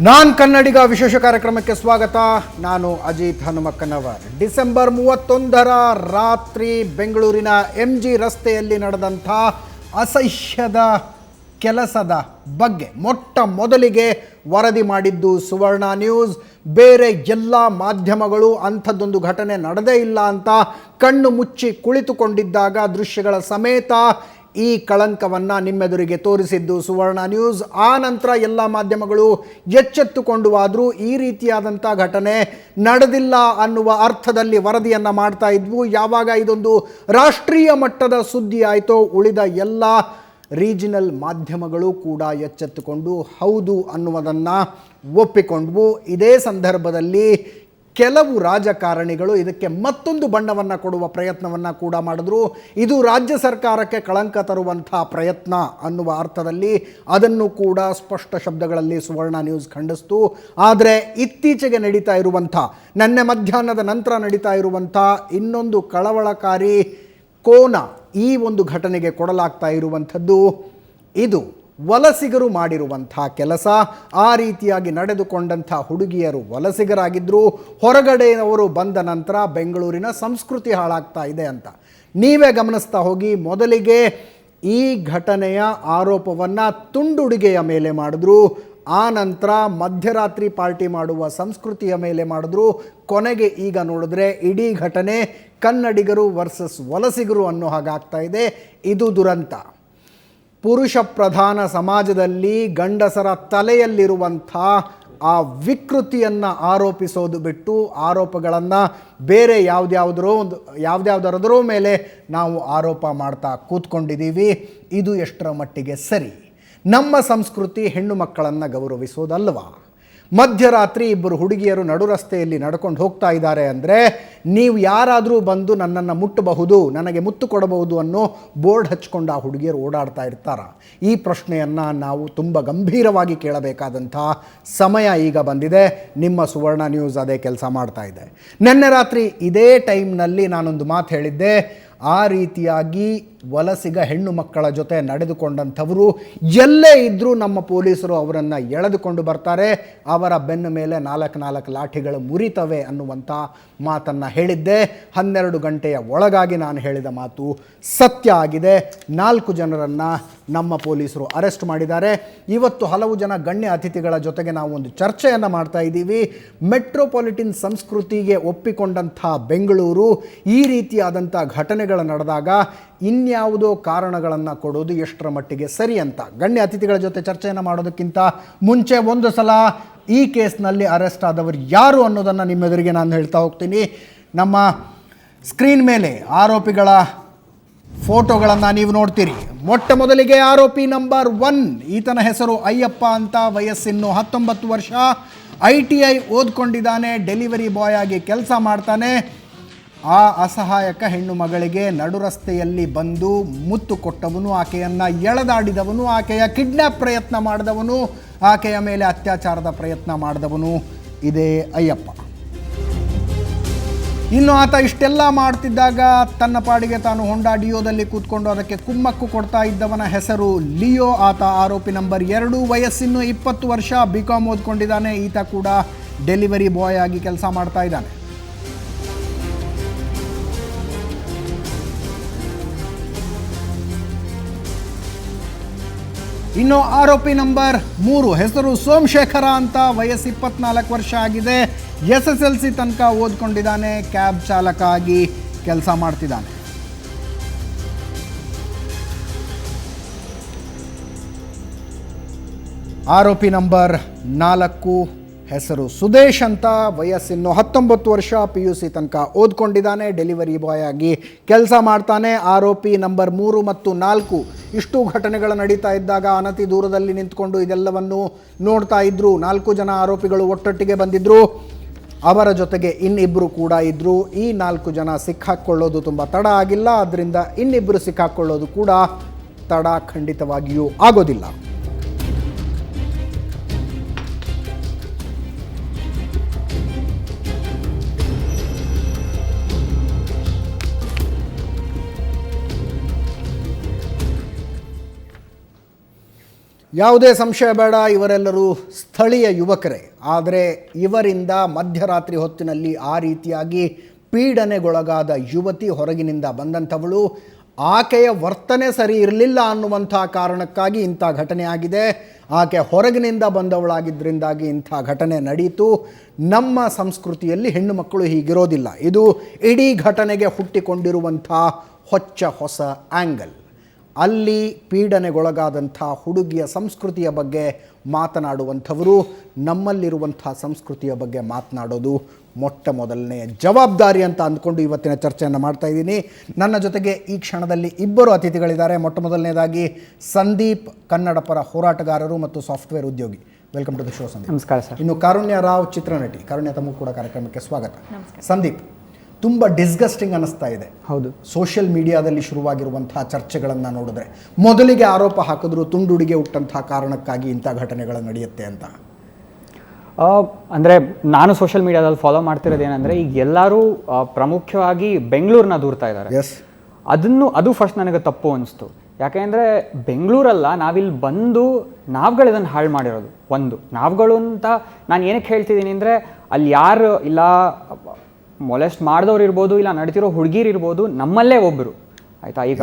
ನಾನ್ ಕನ್ನಡಿಗ ವಿಶೇಷ ಕಾರ್ಯಕ್ರಮಕ್ಕೆ ಸ್ವಾಗತ. ನಾನು ಅಜಿತ್ ಹನುಮಕ್ಕನವರ್. ಡಿಸೆಂಬರ್ 31ರ ರಾತ್ರಿ ಬೆಂಗಳೂರಿನ MG ರಸ್ತೆಯಲ್ಲಿ ನಡೆದಂಥ ಅಸಹ್ಯದ ಕೆಲಸದ ಬಗ್ಗೆ ಮೊಟ್ಟ ಮೊದಲಿಗೆ ವರದಿ ಮಾಡಿದ್ದು ಸುವರ್ಣ ನ್ಯೂಸ್. ಬೇರೆ ಎಲ್ಲ ಮಾಧ್ಯಮಗಳು ಅಂಥದ್ದೊಂದು ಘಟನೆ ನಡೆದೇ ಇಲ್ಲ ಅಂತ ಕಣ್ಣು ಮುಚ್ಚಿ ಕುಳಿತುಕೊಂಡಿದ್ದಾಗ ದೃಶ್ಯಗಳ ಸಮೇತ ಈ ಕಳಂಕವನ್ನು ನಿಮ್ಮೆದುರಿಗೆ ತೋರಿಸಿದ್ದು ಸುವರ್ಣ ನ್ಯೂಸ್. ಆ ನಂತರ ಎಲ್ಲ ಮಾಧ್ಯಮಗಳು ಎಚ್ಚೆತ್ತುಕೊಂಡು ಆದರೂ ಈ ರೀತಿಯಾದಂಥ ಘಟನೆ ನಡೆದಿಲ್ಲ ಅನ್ನುವ ಅರ್ಥದಲ್ಲಿ ವರದಿಯನ್ನು ಮಾಡ್ತಾ ಇದ್ವು. ಯಾವಾಗ ಇದೊಂದು ರಾಷ್ಟ್ರೀಯ ಮಟ್ಟದ ಸುದ್ದಿ ಆಯಿತೋ ಉಳಿದ ಎಲ್ಲ ರೀಜನಲ್ ಮಾಧ್ಯಮಗಳು ಕೂಡ ಎಚ್ಚೆತ್ತುಕೊಂಡು ಹೌದು ಅನ್ನುವುದನ್ನು ಒಪ್ಪಿಕೊಂಡ್ವು. ಇದೇ ಸಂದರ್ಭದಲ್ಲಿ ಕೆಲವು ರಾಜಕಾರಣಿಗಳು ಇದಕ್ಕೆ ಮತ್ತೊಂದು ಬಣ್ಣವನ್ನು ಕೊಡುವ ಪ್ರಯತ್ನವನ್ನು ಕೂಡ ಮಾಡಿದ್ರು. ಇದು ರಾಜ್ಯ ಸರ್ಕಾರಕ್ಕೆ ಕಳಂಕ ತರುವಂಥ ಪ್ರಯತ್ನ ಅನ್ನುವ ಅರ್ಥದಲ್ಲಿ ಅದನ್ನು ಕೂಡ ಸ್ಪಷ್ಟ ಶಬ್ದಗಳಲ್ಲಿ ಸುವರ್ಣ ನ್ಯೂಸ್ ಖಂಡಿಸ್ತು. ಆದರೆ ಇತ್ತೀಚೆಗೆ ನಡೀತಾ ಇರುವಂಥ ನಿನ್ನೆ ಮಧ್ಯಾಹ್ನದ ನಂತರ ನಡೀತಾ ಇರುವಂಥ ಇನ್ನೊಂದು ಕಳವಳಕಾರಿ ಕೋನ ಈ ಒಂದು ಘಟನೆಗೆ ಕೊಡಲಾಗ್ತಾ ಇರುವಂಥದ್ದು ಇದು ವಲಸಿಗರು ಮಾಡಿರುವಂಥ ಕೆಲಸ. ಆ ರೀತಿಯಾಗಿ ನಡೆದುಕೊಂಡಂಥ ಹುಡುಗಿಯರು ವಲಸಿಗರಾಗಿದ್ದರು. ಹೊರಗಡೆಯವರು ಬಂದ ನಂತರ ಬೆಂಗಳೂರಿನ ಸಂಸ್ಕೃತಿ ಹಾಳಾಗ್ತಾ ಇದೆ ಅಂತ ನೀವೇ ಗಮನಿಸ್ತಾ ಹೋಗಿ. ಮೊದಲಿಗೆ ಈ ಘಟನೆಯ ಆರೋಪವನ್ನು ತುಂಡುಡುಗೆಯ ಮೇಲೆ ಮಾಡಿದ್ರು, ಆ ನಂತರ ಮಧ್ಯರಾತ್ರಿ ಪಾರ್ಟಿ ಮಾಡುವ ಸಂಸ್ಕೃತಿಯ ಮೇಲೆ ಮಾಡಿದ್ರು. ಕೊನೆಗೆ ಈಗ ನೋಡಿದ್ರೆ ಇಡೀ ಘಟನೆ ಕನ್ನಡಿಗರು ವರ್ಸಸ್ ವಲಸಿಗರು ಅನ್ನೋ ಹಾಗಾಗ್ತಾ ಇದೆ. ಇದು ದುರಂತ. ಪುರುಷ ಪ್ರಧಾನ ಸಮಾಜದಲ್ಲಿ ಗಂಡಸರ ತಲೆಯಲ್ಲಿರುವಂಥ ಆ ವಿಕೃತಿಯನ್ನು ಆರೋಪಿಸೋದು ಬಿಟ್ಟು ಆರೋಪಗಳನ್ನು ಬೇರೆ ಯಾವುದ್ಯಾವುದರದರೋ ಮೇಲೆ ನಾವು ಆರೋಪ ಮಾಡ್ತಾ ಕೂತ್ಕೊಂಡಿದ್ದೀವಿ. ಇದು ಎಷ್ಟರ ಮಟ್ಟಿಗೆ ಸರಿ? ನಮ್ಮ ಸಂಸ್ಕೃತಿ ಹೆಣ್ಣು ಮಕ್ಕಳನ್ನು ಗೌರವಿಸೋದಲ್ವಾ? ಮಧ್ಯರಾತ್ರಿ ಇಬ್ಬರು ಹುಡುಗಿಯರು ನಡು ರಸ್ತೆಯಲ್ಲಿ ನಡ್ಕೊಂಡು ಹೋಗ್ತಾ ಇದ್ದಾರೆ ಅಂದರೆ ನೀವು ಯಾರಾದರೂ ಬಂದು ನನ್ನನ್ನು ಮುಟ್ಟಬಹುದು, ನನಗೆ ಮುತ್ತು ಕೊಡಬಹುದು ಅನ್ನೋ ಬೋರ್ಡ್ ಹಚ್ಕೊಂಡು ಆ ಹುಡುಗಿಯರು ಓಡಾಡ್ತಾ ಇರ್ತಾರ? ಈ ಪ್ರಶ್ನೆಯನ್ನು ನಾವು ತುಂಬ ಗಂಭೀರವಾಗಿ ಕೇಳಬೇಕಾದಂಥ ಸಮಯ ಈಗ ಬಂದಿದೆ. ನಿಮ್ಮ ಸುವರ್ಣ ನ್ಯೂಸ್ ಅದೇ ಕೆಲಸ ಮಾಡ್ತಾ ಇದೆ. ನಿನ್ನೆ ರಾತ್ರಿ ಇದೇ ಟೈಮ್ನಲ್ಲಿ ನಾನೊಂದು ಮಾತು ಹೇಳಿದ್ದೆ. ಆ ರೀತಿಯಾಗಿ ವಲಸಿಗ ಹೆಣ್ಣು ಮಕ್ಕಳ ಜೊತೆ ನಡೆದುಕೊಂಡಂಥವರು ಎಲ್ಲೇ ಇದ್ದರೂ ನಮ್ಮ ಪೊಲೀಸರು ಅವರನ್ನು ಎಳೆದುಕೊಂಡು ಬರ್ತಾರೆ, ಅವರ ಬೆನ್ನ ಮೇಲೆ 4 ಲಾಠಿಗಳು ಮುರಿತವೆ ಅನ್ನುವಂಥ ಮಾತನ್ನು ಹೇಳಿದ್ದೆ. 12 ಗಂಟೆಯ ಒಳಗಾಗಿ ನಾನು ಹೇಳಿದ ಮಾತು ಸತ್ಯ ಆಗಿದೆ. 4 ಜನರನ್ನು ನಮ್ಮ ಪೊಲೀಸರು ಅರೆಸ್ಟ್ ಮಾಡಿದ್ದಾರೆ. ಇವತ್ತು ಹಲವು ಜನ ಗಣ್ಯ ಅತಿಥಿಗಳ ಜೊತೆಗೆ ನಾವು ಒಂದು ಚರ್ಚೆಯನ್ನು ಮಾಡ್ತಾ ಇದ್ದೀವಿ. ಮೆಟ್ರೋಪಾಲಿಟನ್ ಸಂಸ್ಕೃತಿಗೆ ಒಪ್ಪಿಕೊಂಡಂಥ ಬೆಂಗಳೂರು ಈ ರೀತಿಯಾದಂಥ ಘಟನೆಗಳು ನಡೆದಾಗ ಇನ್ಯಾವುದೋ ಕಾರಣಗಳನ್ನು ಕೊಡೋದು ಎಷ್ಟರ ಮಟ್ಟಿಗೆ ಸರಿ ಅಂತ ಗಣ್ಯ ಅತಿಥಿಗಳ ಜೊತೆ ಚರ್ಚೆಯನ್ನು ಮಾಡೋದಕ್ಕಿಂತ ಮುಂಚೆ ಒಂದು ಸಲ ಈ ಕೇಸ್ನಲ್ಲಿ ಅರೆಸ್ಟ್ ಆದವರು ಯಾರು ಅನ್ನೋದನ್ನು ನಿಮ್ಮೆದುರಿಗೆ ನಾನು ಹೇಳ್ತಾ ಹೋಗ್ತೀನಿ. ನಮ್ಮ ಸ್ಕ್ರೀನ್ ಮೇಲೆ ಆರೋಪಿಗಳ ಫೋಟೋಗಳನ್ನು ನೀವು ನೋಡ್ತೀರಿ. ಮೊಟ್ಟ ಮೊದಲಿಗೆ ಆರೋಪಿ ನಂಬರ್ 1, ಈತನ ಹೆಸರು ಅಯ್ಯಪ್ಪ ಅಂತ, ವಯಸ್ಸಿನ್ನು 19 ವರ್ಷ, ITI ಓದ್ಕೊಂಡಿದ್ದಾನೆ, ಡೆಲಿವರಿ ಬಾಯ್ ಆಗಿ ಕೆಲಸ ಮಾಡ್ತಾನೆ. ಆ ಅಸಹಾಯಕ ಹೆಣ್ಣು ಮಗಳಿಗೆ ನಡು ರಸ್ತೆಯಲ್ಲಿ ಬಂದು ಮುತ್ತು ಕೊಟ್ಟವನು, ಆಕೆಯನ್ನು ಎಳೆದಾಡಿದವನು, ಆಕೆಯ ಕಿಡ್ನ್ಯಾಪ್ ಪ್ರಯತ್ನ ಮಾಡಿದವನು, ಆಕೆಯ ಮೇಲೆ ಅತ್ಯಾಚಾರದ ಪ್ರಯತ್ನ ಮಾಡಿದವನು ಇದೇ ಅಯ್ಯಪ್ಪ. ಇನ್ನು ಆತ ಇಷ್ಟೆಲ್ಲ ಮಾಡ್ತಿದ್ದಾಗ ತನ್ನ ಪಾಡಿಗೆ ತಾನು ಹೊಂಡಾ ಡಿಯೋದಲ್ಲಿ ಕೂತ್ಕೊಂಡು ಅದಕ್ಕೆ ಕುಮ್ಮಕ್ಕು ಕೊಡ್ತಾ ಇದ್ದವನ ಹೆಸರು ಲಿಯೋ. ಆತ ಆರೋಪಿ ನಂಬರ್ 2, ವಯಸ್ಸಿನ್ನು 20 ವರ್ಷ, BCom ಓದ್ಕೊಂಡಿದ್ದಾನೆ. ಈತ ಕೂಡ ಡೆಲಿವರಿ ಬಾಯ್ ಆಗಿ ಕೆಲಸ ಮಾಡ್ತಾ ಇದ್ದಾನೆ. ಇನ್ನು ಆರೋಪಿ ನಂಬರ್ 3 ಹೆಸರು ಸೋಮಶೇಖರ ಅಂತ, ವಯಸ್ಸು 24 ವರ್ಷ ಆಗಿದೆ, SSLC ತನಕ ಓದ್ಕೊಂಡಿದ್ದಾನೆ, ಕ್ಯಾಬ್ ಚಾಲಕ ಆಗಿ ಕೆಲಸ ಮಾಡ್ತಿದ್ದಾನೆ. ಆರೋಪಿ ನಂಬರ್ 4 ಹೆಸರು ಸುದೇಶ್ ಅಂತ, ವಯಸ್ಸಿನ್ನು 19 ವರ್ಷ, PUC ತನಕ ಓದ್ಕೊಂಡಿದ್ದಾನೆ, ಡೆಲಿವರಿ ಬಾಯ್ ಆಗಿ ಕೆಲಸ ಮಾಡ್ತಾನೆ. ಆರೋಪಿ ನಂಬರ್ 3 ಮತ್ತು 4 ಇಷ್ಟು ಘಟನೆಗಳು ನಡೀತಾ ಇದ್ದಾಗ ಅನತಿ ದೂರದಲ್ಲಿ ನಿಂತ್ಕೊಂಡು ಇದೆಲ್ಲವನ್ನು ನೋಡ್ತಾ ಇದ್ದರು. 4 ಜನ ಆರೋಪಿಗಳು ಒಟ್ಟೊಟ್ಟಿಗೆ ಬಂದಿದ್ದರು. ಅವರ ಜೊತೆಗೆ ಇನ್ನಿಬ್ಬರು ಕೂಡ ಇದ್ದರು. ಈ 4 ಜನ ಸಿಕ್ಕಾಕ್ಕೊಳ್ಳೋದು ತುಂಬ ತಡ ಆಗಿಲ್ಲ, ಅದರಿಂದ ಇನ್ನಿಬ್ಬರು ಸಿಕ್ಕಾಕ್ಕೊಳ್ಳೋದು ಕೂಡ ತಡ ಖಂಡಿತವಾಗಿಯೂ ಆಗೋದಿಲ್ಲ. ಯಾವುದೇ ಸಂಶಯ ಬೇಡ, ಇವರೆಲ್ಲರೂ ಸ್ಥಳೀಯ ಯುವಕರೇ. ಆದರೆ ಇವರಿಂದ ಮಧ್ಯರಾತ್ರಿ ಹೊತ್ತಿನಲ್ಲಿ ಆ ರೀತಿಯಾಗಿ ಪೀಡನೆಗೊಳಗಾದ ಯುವತಿ ಹೊರಗಿನಿಂದ ಬಂದಂಥವಳು, ಆಕೆಯ ವರ್ತನೆ ಸರಿ ಇರಲಿಲ್ಲ ಅನ್ನುವಂಥ ಕಾರಣಕ್ಕಾಗಿ ಇಂಥ ಘಟನೆ ಆಗಿದೆ. ಆಕೆ ಹೊರಗಿನಿಂದ ಬಂದವಳಾಗಿದ್ದರಿಂದಾಗಿ ಇಂಥ ಘಟನೆ ನಡೆಯಿತು. ನಮ್ಮ ಸಂಸ್ಕೃತಿಯಲ್ಲಿ ಹೆಣ್ಣು ಮಕ್ಕಳು ಹೀಗಿರೋದಿಲ್ಲ. ಇದು ಇಡೀ ಘಟನೆಗೆ ಹುಟ್ಟಿಕೊಂಡಿರುವಂಥ ಹೊಸ ಆ್ಯಂಗಲ್. ಅಲ್ಲಿ ಪೀಡನೆಗೊಳಗಾದಂಥ ಹುಡುಗಿಯ ಸಂಸ್ಕೃತಿಯ ಬಗ್ಗೆ ಮಾತನಾಡುವಂಥವರು ನಮ್ಮಲ್ಲಿರುವಂಥ ಸಂಸ್ಕೃತಿಯ ಬಗ್ಗೆ ಮಾತನಾಡೋದು ಮೊಟ್ಟ ಮೊದಲನೇ ಜವಾಬ್ದಾರಿ ಅಂತ ಅಂದ್ಕೊಂಡು ಇವತ್ತಿನ ಚರ್ಚೆಯನ್ನು ಮಾಡ್ತಾ ಇದ್ದೀನಿ. ನನ್ನ ಜೊತೆಗೆ ಈ ಕ್ಷಣದಲ್ಲಿ ಇಬ್ಬರು ಅತಿಥಿಗಳಿದ್ದಾರೆ. ಮೊಟ್ಟ ಮೊದಲನೇದಾಗಿ ಸಂದೀಪ್, ಕನ್ನಡ ಪರ ಹೋರಾಟಗಾರರು ಮತ್ತು ಸಾಫ್ಟ್ವೇರ್ ಉದ್ಯೋಗಿ. Welcome to the show Sandeep. ನಮಸ್ಕಾರ ಸರ್. ಇನ್ನು ಕಾರುಣ್ಯ ರಾವ್, ಚಿತ್ರನಟಿ. ಕಾರುಣ್ಯ, ತಮಗೂ ಕೂಡ ಕಾರ್ಯಕ್ರಮಕ್ಕೆ ಸ್ವಾಗತ. ಸಂದೀಪ್, ತುಂಬ ಡಿಸ್ಗಸ್ಟಿಂಗ್ ಅನ್ನಿಸ್ತಾ ಇದೆ. ಹೌದು, ಸೋಷಿಯಲ್ ಮೀಡಿಯಾದಲ್ಲಿ ಶುರುವಾಗಿರುವಂತಹ ಚರ್ಚೆಗಳನ್ನು ನೋಡಿದ್ರೆ ಮೊದಲಿಗೆ ಆರೋಪ ಹಾಕಿದ್ರು ತುಂಡುಡಿಗೆ ಹುಟ್ಟಂತಹ ಕಾರಣಕ್ಕಾಗಿ ಇಂಥ ಘಟನೆಗಳು ನಡೆಯುತ್ತೆ ಅಂತ. ಅಂದರೆ ನಾನು ಸೋಷಿಯಲ್ ಮೀಡಿಯಾದಲ್ಲಿ ಫಾಲೋ ಮಾಡ್ತಿರೋದು ಏನಂದರೆ, ಈಗ ಎಲ್ಲರೂ ಪ್ರಮುಖವಾಗಿ ಬೆಂಗಳೂರನ್ನ ದೂರ್ತಾ ಇದ್ದಾರೆ. ಎಸ್, ಅದು ಫಸ್ಟ್ ನನಗೆ ತಪ್ಪು ಅನಿಸ್ತು. ಯಾಕೆಂದರೆ ಬೆಂಗಳೂರಲ್ಲ, ನಾವಿಲ್ಲಿ ಬಂದು ನಾವುಗಳು ಇದನ್ನು ಹಾಳು ಮಾಡಿರೋದು. ನಾವುಗಳು ಅಂತ ನಾನು ಏನಕ್ಕೆ ಹೇಳ್ತಿದ್ದೀನಿ ಅಂದರೆ, ಅಲ್ಲಿ ಯಾರು ಇಲ್ಲ ಮೊಲೆಸ್ಟ್ ಮಾಡಿದವ್ರು ಇರ್ಬೋದು, ಇಲ್ಲ ನಡೀತಿರೋ ಹುಡುಗಿರು ಇರ್ಬೋದು, ನಮ್ಮಲ್ಲೇ ಒಬ್ಬರು ಆಯ್ತಾ. ಈಗ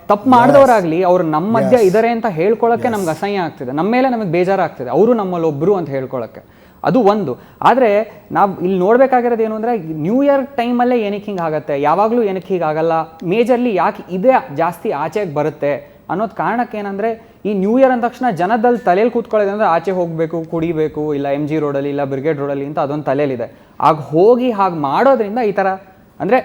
ತಪ್ಪು ಮಾಡಿದವರಾಗ್ಲಿ ಅವ್ರು ನಮ್ಮ ಮಧ್ಯ ಇದ್ದಾರೆ ಅಂತ ಹೇಳ್ಕೊಳಕ್ಕೆ ನಮ್ಗೆ ಅಸಹ್ಯ ಆಗ್ತಿದೆ, ನಮ್ಮ ಮೇಲೆ ನಮಗೆ ಬೇಜಾರಾಗ್ತಿದೆ, ಅವರು ನಮ್ಮಲ್ಲಿ ಒಬ್ಬರು ಅಂತ ಹೇಳ್ಕೊಳಕ್ಕೆ. ಅದು ಒಂದು. ಆದರೆ ನಾವು ಇಲ್ಲಿ ನೋಡಬೇಕಾಗಿರೋದು ಏನು ಅಂದರೆ, ನ್ಯೂ ಇಯರ್ ಟೈಮಲ್ಲೇ ಏನಕ್ಕೆ ಹಿಂಗೆ ಆಗುತ್ತೆ, ಯಾವಾಗಲೂ ಏನಕ್ಕೆ ಹೀಗಾಗಲ್ಲ, ಮೇಜರ್ಲಿ ಯಾಕೆ ಇದೇ ಜಾಸ್ತಿ ಆಚೆಗೆ ಬರುತ್ತೆ ಅನ್ನೋದು ಕಾರಣಕ್ಕೆ ಏನಂದರೆ, ಈ ನ್ಯೂ ಇಯರ್ ಅಂದ ತಕ್ಷಣ ಜನದಲ್ಲಿ ತಲೆಯಲ್ಲಿ ಕೂತ್ಕೊಳ್ಳೋದು ಅಂದರೆ ಆಚೆ ಹೋಗಬೇಕು, ಕುಡಿಬೇಕು, ಇಲ್ಲ MG ರೋಡಲ್ಲಿ ಇಲ್ಲ ಬ್ರಿಗೇಡ್ ರೋಡಲ್ಲಿ ಅಂತ ಅದೊಂದು ತಲೆಯಲ್ಲಿದೆ. ಆಗ ಹೋಗಿ ಹಾಗೆ ಮಾಡೋದ್ರಿಂದ ಈ ಥರ ಅಂದರೆ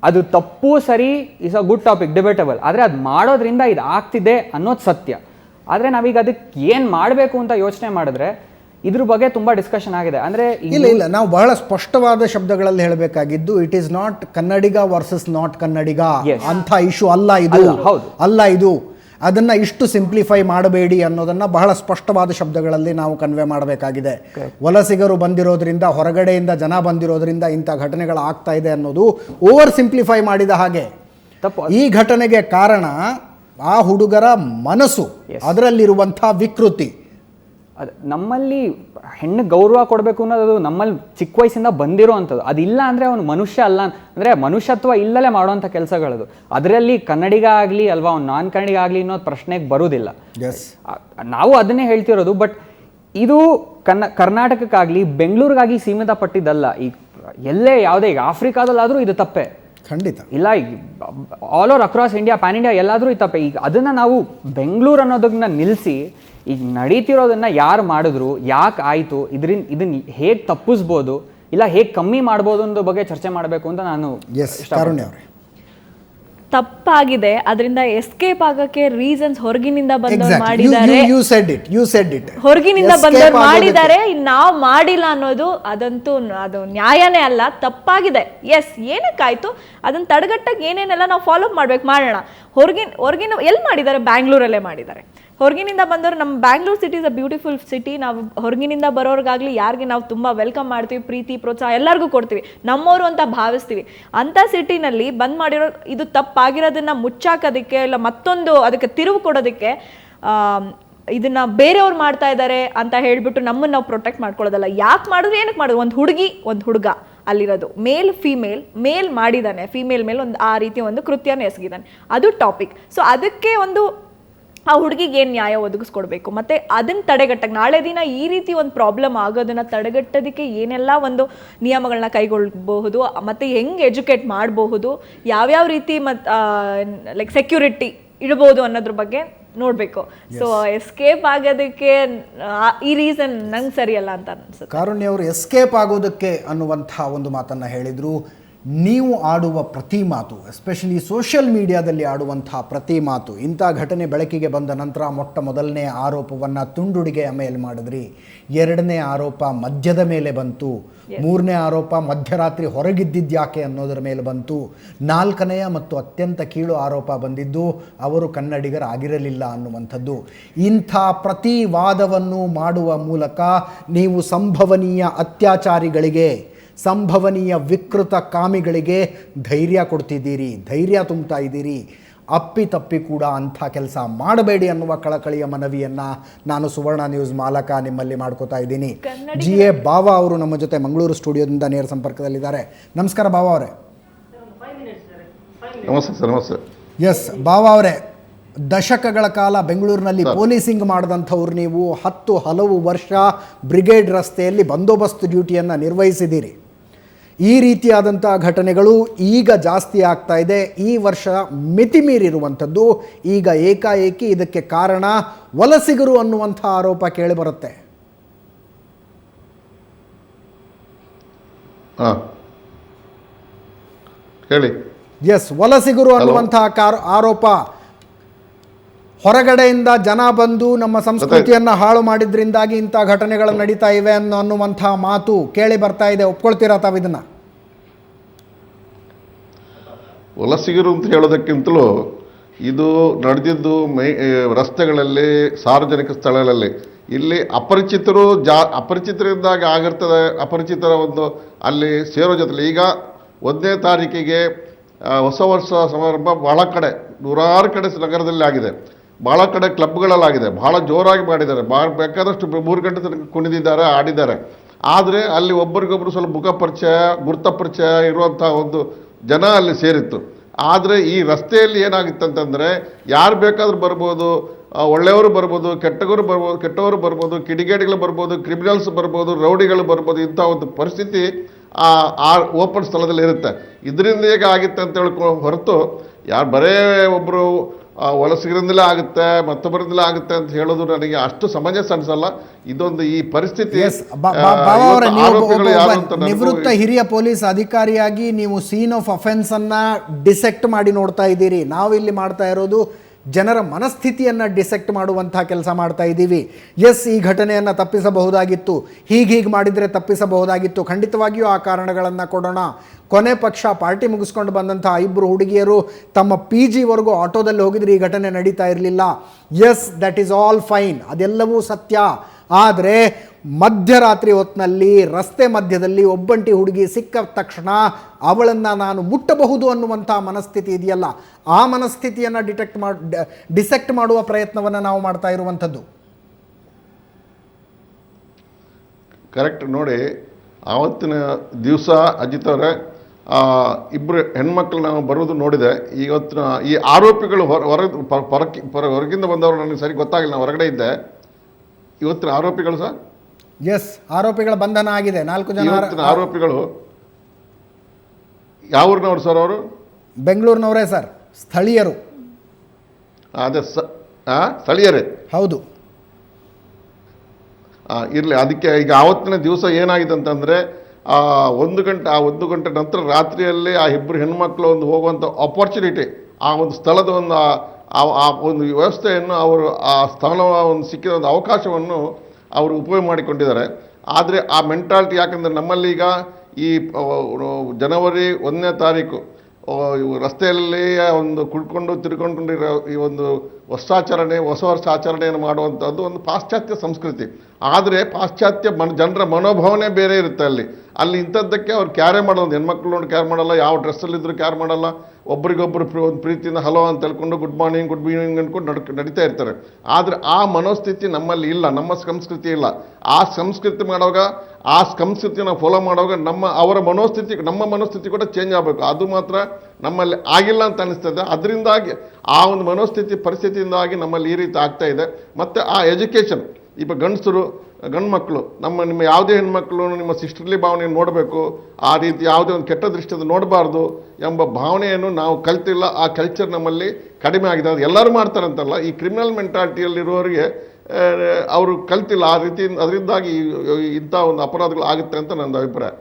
ಅದು ತಪ್ಪು ಸರಿ is a good topic, debatable. ಆದರೆ ಅದು ಮಾಡೋದ್ರಿಂದ ಇದು ಆಗ್ತಿದೆ ಅನ್ನೋದು ಸತ್ಯ. ಆದರೆ ನಾವೀಗ ಅದಕ್ಕೆ ಏನು ಮಾಡಬೇಕು ಅಂತ ಯೋಚನೆ ಮಾಡಿದ್ರೆ ಇದ್ರ ಬಗ್ಗೆ ತುಂಬ ಡಿಸ್ಕಷನ್ ಆಗಿದೆ. ಅಂದರೆ ಇಲ್ಲ, ನಾವು ಬಹಳ ಸ್ಪಷ್ಟವಾದ ಶಬ್ದಗಳಲ್ಲಿ ಹೇಳಬೇಕಾಗಿದ್ದು, it is not Kannadiga versus not Kannadiga ಅಂಥ ಇಶ್ಯೂ ಅಲ್ಲ ಇದು. ಅಲ್ಲ ಇದು. ಅದನ್ನು ಇಷ್ಟು ಸಿಂಪ್ಲಿಫೈ ಮಾಡಬೇಡಿ ಅನ್ನೋದನ್ನು ಬಹಳ ಸ್ಪಷ್ಟವಾದ ಶಬ್ದಗಳಲ್ಲಿ ನಾವು ಕನ್ವೆ ಮಾಡಬೇಕಾಗಿದೆ. ವಲಸಿಗರು ಬಂದಿರೋದ್ರಿಂದ, ಹೊರಗಡೆಯಿಂದ ಜನ ಬಂದಿರೋದ್ರಿಂದ ಇಂಥ ಘಟನೆಗಳು ಆಗ್ತಾ ಇದೆ ಅನ್ನೋದು ಓವರ್ ಸಿಂಪ್ಲಿಫೈ ಮಾಡಿದ ಹಾಗೆ. ಈ ಘಟನೆಗೆ ಕಾರಣ ಆ ಹುಡುಗರ ಮನಸ್ಸು, ಅದರಲ್ಲಿರುವಂಥ ವಿಕೃತಿ. ಅದು ನಮ್ಮಲ್ಲಿ ಹೆಣ್ಣು ಗೌರವ ಕೊಡಬೇಕು ಅನ್ನೋದು ನಮ್ಮಲ್ಲಿ ಚಿಕ್ಕ ವಯಸ್ಸಿಂದ ಬಂದಿರೋ ಅಂಥದ್ದು. ಅದಿಲ್ಲ ಅಂದರೆ ಅವನು ಮನುಷ್ಯ ಅಲ್ಲ, ಅಂದರೆ ಮನುಷ್ಯತ್ವ ಇಲ್ಲಲೇ ಮಾಡುವಂಥ ಕೆಲಸಗಳದು. ಅದರಲ್ಲಿ ಕನ್ನಡಿಗ ಆಗಲಿ ಅಲ್ವಾ ಅವ್ನು ನಾನ್ ಕನ್ನಡಿಗ ಆಗಲಿ ಅನ್ನೋದು ಪ್ರಶ್ನೆಗೆ ಬರೋದಿಲ್ಲ. ನಾವು ಅದನ್ನೇ ಹೇಳ್ತಿರೋದು. ಬಟ್ ಇದು ಕರ್ನಾಟಕಕ್ಕಾಗಲಿ ಬೆಂಗಳೂರಿಗಾಗಿ ಸೀಮಿತ ಪಟ್ಟಿದ್ದಲ್ಲ. ಈಗ ಎಲ್ಲೇ ಯಾವುದೇ, ಈಗ ಆಫ್ರಿಕಾದಲ್ಲಾದರೂ ಇದು ತಪ್ಪೆ, ಖಂಡಿತ ಇಲ್ಲ. ಈಗ all over across India, PAN India ಎಲ್ಲಾದರೂ ಇದು ತಪ್ಪೆ. ಈಗ ಅದನ್ನು ನಾವು ಬೆಂಗಳೂರು ಅನ್ನೋದನ್ನ ನಿಲ್ಲಿಸಿ, ಈಗ ನಡೀತಿರೋದನ್ನು ಯಾರು ಮಾಡಿದ್ರು, ಯಾಕೆ ಆಯಿತು, ಇದನ್ನು ಹೇಗೆ ತಪ್ಪಿಸ್ಬೋದು, ಇಲ್ಲ ಹೇಗೆ ಕಮ್ಮಿ ಮಾಡ್ಬೋದು ಅನ್ನೋ ಬಗ್ಗೆ ಚರ್ಚೆ ಮಾಡಬೇಕು ಅಂತ ನಾನು ಇಷ್ಟಪಡ್ತೀನಿ. ತಪ್ಪಾಗಿದೆ, ಅದರಿಂದ ಎಸ್ಕೇಪ್ ಆಗಕ್ಕೆ ರೀಸನ್ಸ್ ಹೊರಗಿನಿಂದ ಬಂದವ್ರು ಮಾಡಿದ್ದಾರೆ, ಹೊರಗಿನಿಂದ ಬಂದವ್ರು ಮಾಡಿದ್ದಾರೆ, ನಾವು ಮಾಡಿಲ್ಲ ಅನ್ನೋದು ಅದಂತೂ ಅದು ನ್ಯಾಯನೇ ಅಲ್ಲ, ತಪ್ಪಾಗಿದೆ. ಎಸ್, ಏನಕ್ಕಾಯ್ತು ಅದನ್ನ ತಡೆಗಟ್ಟಕ್ಕೆ ಏನೇನೆಲ್ಲ ನಾವು ಫಾಲೋ ಮಾಡ್ಬೇಕು, ಮಾಡೋಣ. ಹೊರಗಿನ ಎಲ್ಲಿ ಮಾಡಿದ್ದಾರೆ? ಬ್ಯಾಂಗ್ಳೂರಲ್ಲೇ ಮಾಡಿದ್ದಾರೆ. ಹೊರಗಿನಿಂದ ಬಂದವರು, ನಮ್ಮ Bangalore city is a beautiful city. ನಾವು ಹೊರಗಿನಿಂದ ಬರೋರ್ಗಾಗಲಿ ಯಾರಿಗೆ ನಾವು ತುಂಬ ವೆಲ್ಕಮ್ ಮಾಡ್ತೀವಿ, ಪ್ರೀತಿ ಪ್ರೋತ್ಸಾಹ ಎಲ್ಲರಿಗೂ ಕೊಡ್ತೀವಿ, ನಮ್ಮವರು ಅಂತ ಭಾವಿಸ್ತೀವಿ. ಅಂಥ ಸಿಟಿನಲ್ಲಿ ಬಂದ್ ಮಾಡಿರೋ ಇದು ತಪ್ಪಾಗಿರೋದನ್ನ ಮುಚ್ಚಾಕೋದಕ್ಕೆ, ಇಲ್ಲ ಮತ್ತೊಂದು ಅದಕ್ಕೆ ತಿರುವು ಕೊಡೋದಕ್ಕೆ ಇದನ್ನ ಬೇರೆಯವ್ರು ಮಾಡ್ತಾ ಇದ್ದಾರೆ ಅಂತ ಹೇಳ್ಬಿಟ್ಟು ನಮ್ಮನ್ನು ನಾವು ಪ್ರೊಟೆಕ್ಟ್ ಮಾಡ್ಕೊಳ್ಳೋದಲ್ಲ. ಯಾಕೆ ಮಾಡಿದ್ರು, ಏನಕ್ಕೆ ಮಾಡಿದ್ರು? ಒಂದು ಹುಡುಗಿ, ಒಂದು ಹುಡುಗ ಅಲ್ಲಿರೋದು, ಮೇಲ್ ಮಾಡಿದ್ದಾನೆ, ಫೀಮೇಲ್ ಮೇಲೆ ಒಂದು ಆ ರೀತಿಯ ಒಂದು ಕೃತ್ಯನ ಎಸಗಿದ್ದಾನೆ, ಅದು ಟಾಪಿಕ್. ಸೊ ಅದಕ್ಕೆ ಒಂದು ಆ ಹುಡುಗಿಗೆ ಏನು ನ್ಯಾಯ ಒದಗಿಸ್ಕೊಡ್ಬೇಕು, ಮತ್ತು ಅದನ್ನು ತಡೆಗಟ್ಟಕ್ಕೆ, ನಾಳೆ ದಿನ ಈ ರೀತಿ ಒಂದು ಪ್ರಾಬ್ಲಮ್ ಆಗೋದನ್ನು ತಡೆಗಟ್ಟೋದಕ್ಕೆ ಏನೆಲ್ಲ ಒಂದು ನಿಯಮಗಳನ್ನ ಕೈಗೊಳ್ಳಬಹುದು, ಮತ್ತು ಹೆಂಗೆ ಎಜುಕೇಟ್ ಮಾಡಬಹುದು, ಯಾವ್ಯಾವ ರೀತಿ ಲೈಕ್ ಸೆಕ್ಯೂರಿಟಿ ಇಡ್ಬೋದು ಅನ್ನೋದ್ರ ಬಗ್ಗೆ ನೋಡಬೇಕು. ಸೊ ಎಸ್ಕೇಪ್ ಆಗೋದಕ್ಕೆ ಈ ರೀಸನ್ ನಂಗೆ ಸರಿಯಲ್ಲ ಅಂತ ಅನ್ಸುತ್ತೆ. ಕಾರುಣ್ಯ ಅವರು ಎಸ್ಕೇಪ್ ಆಗೋದಕ್ಕೆ ಅನ್ನುವಂಥ ಒಂದು ಮಾತನ್ನು ಹೇಳಿದರು. ನೀವು ಆಡುವ ಪ್ರತಿ ಮಾತು, ಎಸ್ಪೆಷಲಿ ಸೋಷಿಯಲ್ ಮೀಡಿಯಾದಲ್ಲಿ ಆಡುವಂಥ ಪ್ರತಿ ಮಾತು, ಇಂಥ ಘಟನೆ ಬೆಳಕಿಗೆ ಬಂದ ನಂತರ ಮೊಟ್ಟ ಮೊದಲನೇ ಆರೋಪವನ್ನು ತುಂಡುಡಿಗೆಯ ಮೇಲೆ ಮಾಡಿದ್ರಿ, ಎರಡನೇ ಆರೋಪ ಮದ್ಯದ ಮೇಲೆ ಬಂತು, ಮೂರನೇ ಆರೋಪ ಮಧ್ಯರಾತ್ರಿ ಹೊರಗಿದ್ದಿದ್ಯಾಕೆ ಅನ್ನೋದರ ಮೇಲೆ ಬಂತು, ನಾಲ್ಕನೆಯ ಮತ್ತು ಅತ್ಯಂತ ಕೀಳು ಆರೋಪ ಬಂದಿದ್ದು ಅವರು ಕನ್ನಡಿಗರಾಗಿರಲಿಲ್ಲ ಅನ್ನುವಂಥದ್ದು. ಇಂಥ ಪ್ರತಿ ವಾದವನ್ನು ಮಾಡುವ ಮೂಲಕ ನೀವು ಸಂಭವನೀಯ ಅತ್ಯಾಚಾರಿಗಳಿಗೆ, ಸಂಭವನೀಯ ವಿಕೃತ ಕಾಮಿಗಳಿಗೆ ಧೈರ್ಯ ಕೊಡ್ತಿದ್ದೀರಿ, ಧೈರ್ಯ ತುಂಬ್ತಾ ಇದ್ದೀರಿ. ಅಪ್ಪಿತಪ್ಪಿ ಕೂಡ ಅಂಥ ಕೆಲಸ ಮಾಡಬೇಡಿ ಅನ್ನುವ ಕಳಕಳಿಯ ಮನವಿಯನ್ನು ನಾನು ಸುವರ್ಣ ನ್ಯೂಸ್ ಮಾಲಕ ನಿಮ್ಮಲ್ಲಿ ಮಾಡ್ಕೋತಾ ಇದ್ದೀನಿ. GA ಬಾವ ಅವರು ನಮ್ಮ ಜೊತೆ ಮಂಗಳೂರು ಸ್ಟುಡಿಯೋದಿಂದ ನೇರ ಸಂಪರ್ಕದಲ್ಲಿದ್ದಾರೆ. ನಮಸ್ಕಾರ ಬಾವ ಅವರೇ. ನಮಸ್ತೆ ಸರ್. ನಮಸ್ತೆ. ಎಸ್ ಬಾವ ಅವರೇ, ದಶಕಗಳ ಕಾಲ ಬೆಂಗಳೂರಿನಲ್ಲಿ ಪೊಲೀಸಿಂಗ್ ಮಾಡಿದಂಥವ್ರು ನೀವು. ಹಲವು ವರ್ಷ ಬ್ರಿಗೇಡ್ ರಸ್ತೆಯಲ್ಲಿ ಬಂದೋಬಸ್ತ್ ಡ್ಯೂಟಿಯನ್ನು ನಿರ್ವಹಿಸಿದ್ದೀರಿ. ಈ ರೀತಿಯಾದಂಥ ಘಟನೆಗಳು ಈಗ ಜಾಸ್ತಿ ಆಗ್ತಾ ಇದೆ. ಈ ವರ್ಷ ಮಿತಿ ಮೀರಿರುವಂಥದ್ದು. ಈಗ ಏಕಾಏಕಿ ಇದಕ್ಕೆ ಕಾರಣ ವಲಸಿಗರು ಅನ್ನುವಂಥ ಆರೋಪ ಕೇಳಿಬರುತ್ತೆ. ಹೇಳಿ. ಎಸ್, ವಲಸಿಗರು ಅನ್ನುವಂಥ ಆರೋಪ. ಹೊರಗಡೆಯಿಂದ ಜನ ಬಂದು ನಮ್ಮ ಸಂಸ್ಕೃತಿಯನ್ನು ಹಾಳು ಮಾಡಿದ್ರಿಂದಾಗಿ ಇಂಥ ಘಟನೆಗಳು ನಡೀತಾ ಇವೆ ಅನ್ನುವಂಥ ಮಾತು ಕೇಳಿ ಬರ್ತಾ ಇದೆ. ಒಪ್ಕೊಳ್ತೀರಾ ತಾವು ಇದನ್ನ? ವಲಸಿಗರು ಅಂತ ಹೇಳೋದಕ್ಕಿಂತಲೂ ಇದು ನಡೆದಿದ್ದು ರಸ್ತೆಗಳಲ್ಲಿ, ಸಾರ್ವಜನಿಕ ಸ್ಥಳಗಳಲ್ಲಿ. ಇಲ್ಲಿ ಅಪರಿಚಿತರಿಂದಾಗಿ ಆಗಿರ್ತದೆ. ಅಪರಿಚಿತರ ಒಂದು ಅಲ್ಲಿ ಸೇರೋ ಜೊತೆಲಿ ಈಗ 1ನೇ ತಾರೀಕಿಗೆ ಹೊಸ ವರ್ಷ ಸಮಾರಂಭ ಬಹಳ ಕಡೆ, ನೂರಾರು ಕಡೆ ನಗರದಲ್ಲಿ ಆಗಿದೆ. ಭಾಳ ಕಡೆ ಕ್ಲಬ್ಗಳಲ್ಲಾಗಿದೆ. ಭಾಳ ಜೋರಾಗಿ ಮಾಡಿದ್ದಾರೆ. ಬೇಕಾದಷ್ಟು 3 ಗಂಟೆ ತನಕ ಕುಣಿದಿದ್ದಾರೆ, ಆಡಿದ್ದಾರೆ. ಆದರೆ ಅಲ್ಲಿ ಒಬ್ಬರಿಗೊಬ್ಬರು ಸ್ವಲ್ಪ ಮುಖ ಪರಿಚಯ, ಗುರುತ ಪರಿಚಯ ಇರುವಂಥ ಒಂದು ಜನ ಅಲ್ಲಿ ಸೇರಿತ್ತು. ಆದರೆ ಈ ರಸ್ತೆಯಲ್ಲಿ ಏನಾಗಿತ್ತಂತಂದರೆ ಯಾರು ಬೇಕಾದ್ರೂ ಬರ್ಬೋದು, ಒಳ್ಳೆಯವರು ಬರ್ಬೋದು, ಕೆಟ್ಟವರು ಬರ್ಬೋದು, ಕಿಡಿಗೇಡಿಗಳು ಬರ್ಬೋದು, ಕ್ರಿಮಿನಲ್ಸ್ ಬರ್ಬೋದು, ರೌಡಿಗಳು ಬರ್ಬೋದು. ಇಂಥ ಒಂದು ಪರಿಸ್ಥಿತಿ ಆ ಓಪನ್ ಸ್ಥಳದಲ್ಲಿ ಇರುತ್ತೆ. ಇದರಿಂದ ಹೇಗೆ ಆಗಿತ್ತು ಅಂತ ಹೊರತು ಯಾರು ಬರೇ ಒಬ್ಬರು ವಲಸಿಗರಿಂದಲೇ ಆಗುತ್ತೆ, ಮತ್ತೊಬ್ಬರಿಂದಲೇ ಆಗುತ್ತೆ ಅಂತ ಹೇಳೋದು ನನಗೆ ಅಷ್ಟು ಸಮಂಜಸ ಅನ್ಸಲ್ಲ. ಇದೊಂದು ಈ ಪರಿಸ್ಥಿತಿ. ನಿವೃತ್ತ ಹಿರಿಯ ಪೊಲೀಸ್ ಅಧಿಕಾರಿಯಾಗಿ ನೀವು ಸೀನ್ ಆಫ್ ಅಫೆನ್ಸ್ ಅನ್ನ ಡಿಸೆಕ್ಟ್ ಮಾಡಿ ನೋಡ್ತಾ ಇದ್ದೀರಿ. ನಾವು ಇಲ್ಲಿ ಮಾಡ್ತಾ ಇರೋದು ಜನರ ಮನಸ್ಥಿತಿಯನ್ನು ಡಿಸೆಕ್ಟ್ ಮಾಡುವಂಥ ಕೆಲಸ ಮಾಡ್ತಾ ಇದ್ದೀವಿ. ಎಸ್, ಈ ಘಟನೆಯನ್ನು ತಪ್ಪಿಸಬಹುದಾಗಿತ್ತು, ಹೀಗೆ ಮಾಡಿದರೆ ತಪ್ಪಿಸಬಹುದಾಗಿತ್ತು. ಖಂಡಿತವಾಗಿಯೂ ಆ ಕಾರಣಗಳನ್ನು ಕೊಡೋಣ. ಕೊನೆ ಪಕ್ಷ ಪಾರ್ಟಿ ಮುಗಿಸ್ಕೊಂಡು ಬಂದಂಥ 2 ಹುಡುಗಿಯರು ತಮ್ಮ PG ವರೆಗೂ ಆಟೋದಲ್ಲಿ ಹೋಗಿದ್ರೆ ಈ ಘಟನೆ ನಡೀತಾ ಇರಲಿಲ್ಲ. Yes, that is all fine, ಅದೆಲ್ಲವೂ ಸತ್ಯ. ಆದರೆ ಮಧ್ಯರಾತ್ರಿ ಹೊತ್ತಿನಲ್ಲಿ ರಸ್ತೆ ಮಧ್ಯದಲ್ಲಿ ಒಬ್ಬಂಟಿ ಹುಡುಗಿ ಸಿಕ್ಕ ತಕ್ಷಣ ಅವಳನ್ನು ನಾನು ಮುಟ್ಟಬಹುದು ಅನ್ನುವಂಥ ಮನಸ್ಥಿತಿ ಇದೆಯಲ್ಲ, ಆ ಮನಸ್ಥಿತಿಯನ್ನು ಡಿಸೆಕ್ಟ್ ಮಾಡುವ ಪ್ರಯತ್ನವನ್ನು ನಾವು ಮಾಡ್ತಾ ಇರುವಂಥದ್ದು. ಕರೆಕ್ಟ್. ನೋಡಿ, ಆವತ್ತಿನ ದಿವಸ ಅಜಿತ್ ಅವರೇ, 2 ಹೆಣ್ಮಕ್ಳು ನಾವು ಬರೋದು ನೋಡಿದೆ. ಇವತ್ತಿನ ಈ ಆರೋಪಿಗಳು ಹೊರಗಿಂದ ಬಂದವರು ನನಗೆ ಸರಿ ಗೊತ್ತಾಗಿಲ್ಲ, ನಾನು ಹೊರಗಡೆ ಇದ್ದೆ. ಇವತ್ತಿನ ಆರೋಪಿಗಳು ಸರ್, ಎಸ್, ಆರೋಪಿಗಳ ಬಂಧನ ಆಗಿದೆ. 4 ಜನ ಆರೋಪಿಗಳು ಯಾವ ಊರಿನವರು ಸರ್? ಅವರು ಬೆಂಗಳೂರಿನವರೇ ಸರ್, ಸ್ಥಳೀಯರು. ಅದೇ ಸ್ಥಳೀಯರೇ, ಹೌದು. ಇರಲಿ. ಅದಕ್ಕೆ ಈಗ ಆವತ್ತಿನ ದಿವಸ ಏನಾಗಿದೆ ಅಂತಂದರೆ, 1 ಗಂಟೆ ನಂತರ ರಾತ್ರಿಯಲ್ಲಿ ಆ 2 ಹೆಣ್ಮಕ್ಳು ಒಂದು ಹೋಗುವಂಥ ಆಪರ್ಚುನಿಟಿ, ಆ ಒಂದು ಸ್ಥಳದ ಒಂದು ವ್ಯವಸ್ಥೆಯನ್ನು ಅವರು, ಆ ಸ್ಥಳ ಒಂದು ಸಿಕ್ಕಿದ ಒಂದು ಅವಕಾಶವನ್ನು ಅವರು ಉಪಯೋಗ ಮಾಡಿಕೊಂಡಿದ್ದಾರೆ. ಆದರೆ ಆ ಮೆಂಟಾಲಿಟಿ, ಯಾಕಂದರೆ ನಮ್ಮಲ್ಲಿ ಈಗ ಈ ಜನವರಿ 1ನೇ ತಾರೀಕು ರಸ್ತೆಯಲ್ಲಿ ಒಂದು ಕುಡ್ಕೊಂಡು ತಿರ್ಕೊಂಡಿರೋ ಈ ಒಂದು ಹೊಸ ವರ್ಷ ಆಚರಣೆಯನ್ನು ಮಾಡುವಂಥದ್ದು ಒಂದು ಪಾಶ್ಚಾತ್ಯ ಸಂಸ್ಕೃತಿ. ಆದರೆ ಪಾಶ್ಚಾತ್ಯ ಜನರ ಮನೋಭಾವನೆ ಬೇರೆ ಇರುತ್ತೆ. ಅಲ್ಲಿ ಇಂಥದ್ದಕ್ಕೆ ಅವ್ರು ಕ್ಯಾರೆ ಮಾಡೋದು, ಹೆಣ್ಮಕ್ಳು ನೋಡಿ ಕ್ಯಾರ್ ಮಾಡಲ್ಲ, ಯಾವ ಡ್ರೆಸ್ಸಲ್ಲಿದ್ದರೂ ಕ್ಯಾರ್ ಮಾಡಲ್ಲ. ಒಬ್ರಿಗೊಬ್ಬರು ಒಂದು ಪ್ರೀತಿಯಿಂದ ಹಲೋ ಅಂತ ಹೇಳ್ಕೊಂಡು ಗುಡ್ ಮಾರ್ನಿಂಗ್ ಅಂದ್ಕೊಂಡು ನಡೀತಾ ಇರ್ತಾರೆ. ಆದರೆ ಆ ಮನೋಸ್ಥಿತಿ ನಮ್ಮಲ್ಲಿ ಇಲ್ಲ, ನಮ್ಮ ಸಂಸ್ಕೃತಿ ಇಲ್ಲ. ಆ ಸಂಸ್ಕೃತಿ ಮಾಡುವಾಗ, ಆ ಸಂಸ್ಕೃತಿನ ಫಾಲೋ ಮಾಡುವಾಗ ನಮ್ಮ ಮನೋಸ್ಥಿತಿ ಕೂಡ ಚೇಂಜ್ ಆಗಬೇಕು. ಅದು ಮಾತ್ರ ನಮ್ಮಲ್ಲಿ ಆಗಿಲ್ಲ ಅಂತ ಅನಿಸ್ತದೆ. ಅದರಿಂದಾಗಿ ಆ ಒಂದು ಮನೋಸ್ಥಿತಿ ಪರಿಸ್ಥಿತಿಯಿಂದಾಗಿ ನಮ್ಮಲ್ಲಿ ಈ ರೀತಿ ಆಗ್ತಾ ಇದೆ. ಮತ್ತು ಆ ಎಜುಕೇಷನ್, ಈಗ ಗಂಡು ಮಕ್ಕಳು, ನಿಮ್ಮ ಯಾವುದೇ ಹೆಣ್ಮಕ್ಳು ನಿಮ್ಮ ಸಿಸ್ಟರ್ಲಿ ಭಾವನೆಯನ್ನು ನೋಡಬೇಕು, ಆ ರೀತಿ ಯಾವುದೇ ಒಂದು ಕೆಟ್ಟ ದೃಷ್ಟಿಯಿಂದ ನೋಡಬಾರ್ದು ಎಂಬ ಭಾವನೆಯನ್ನು ನಾವು ಕಲ್ತಿಲ್ಲ. ಆ ಕಲ್ಚರ್ ನಮ್ಮಲ್ಲಿ ಕಡಿಮೆ ಆಗಿದೆ. ಅದು ಎಲ್ಲರೂ ಮಾಡ್ತಾರಂತಲ್ಲ, ಈ ಕ್ರಿಮಿನಲ್ ಮೆಂಟಾಲಿಟಿಯಲ್ಲಿರುವವರಿಗೆ ಅವರು ಕಲ್ತಿಲ್ಲ ಆ ರೀತಿ. ಅದರಿಂದಾಗಿ ಇಂಥ ಒಂದು ಅಪರಾಧಗಳು ಆಗುತ್ತೆ ಅಂತ ನನ್ನ ಅಭಿಪ್ರಾಯ.